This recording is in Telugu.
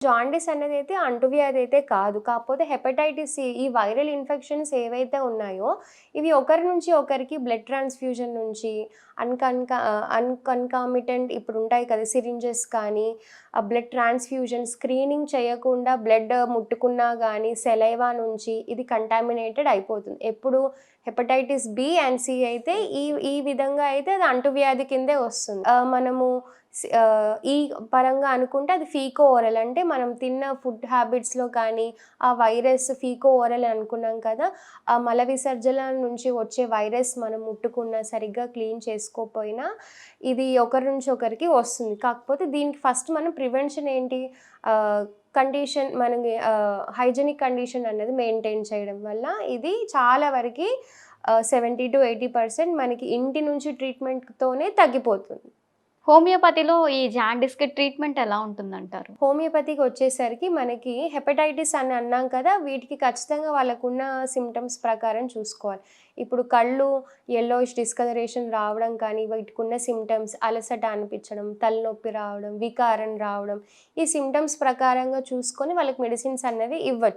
జాండీస్ అనేదైతే అంటువ్యాధి అయితే కాదు. కాకపోతే హెపటైటిస్ సి ఈ వైరల్ ఇన్ఫెక్షన్స్ ఏవైతే ఉన్నాయో, ఇవి ఒకరి నుంచి ఒకరికి బ్లడ్ ట్రాన్స్‌ఫ్యూజన్ నుంచి అన్‌కన్‌కామిటెంట్ ఇప్పుడుంటాయి కదా! సిరింజెస్ కానీ, బ్లడ్ ట్రాన్స్‌ఫ్యూజన్ స్క్రీనింగ్ చేయకుండా బ్లడ్ ముట్టుకున్నా గానీ, సెలైవా నుంచి ఇది కంటామినేటెడ్ అయిపోతుంది. ఎప్పుడు హెపటైటిస్ బి అండ్ సి అయితే ఈ ఈ విధంగా అయితే అది అంటువ్యాధి కిందే వస్తుంది. మనము ఈ పరంగా అనుకుంటే అది ఫీకో ఓరల్ అంటే మనం తిన్న ఫుడ్ హ్యాబిట్స్‌లో కానీ, ఆ వైరస్ ఫీకో ఓరల్ అనుకున్నాం కదా! ఆ మల విసర్జన నుంచి వచ్చే వైరస్ మనం ముట్టుకున్నా, సరిగ్గా క్లీన్ చేసుకోకపోయినా ఇది ఒకరి నుంచి ఒకరికి వస్తుంది. కాకపోతే దీనికి ఫస్ట్ మనం ప్రివెన్షన్ ఏంటి? మనకి హైజీనిక్ కండిషన్ అనేది మెయింటైన్ చేయడం వల్ల ఇది చాలా వరకి 70-80% మనకి ఇంటి నుంచి ట్రీట్మెంట్‌తోనే తగ్గిపోతుంది. హోమియోపతిలో ఈ జాండీస్‌కి ట్రీట్మెంట్ ఎలా ఉంటుందంటారు? హోమియోపతికి వచ్చేసరికి మనకి హెపటైటిస్ అని అన్నాం కదా! వీటికి ఖచ్చితంగా వాళ్ళకున్న సింప్టమ్స్ ప్రకారం చూసుకోవాలి. ఇప్పుడు కళ్ళు యెల్లోయిష్ డిస్కలరేషన్ రావడం కానీ, వీటికున్న సింప్టమ్స్ అలసట అనిపించడం, తలనొప్పి రావడం, వికారం రావడం, ఈ సింప్టమ్స్ ప్రకారంగా చూసుకొని వాళ్ళకి మెడిసిన్స్ అనేవి ఇవ్వచ్చు.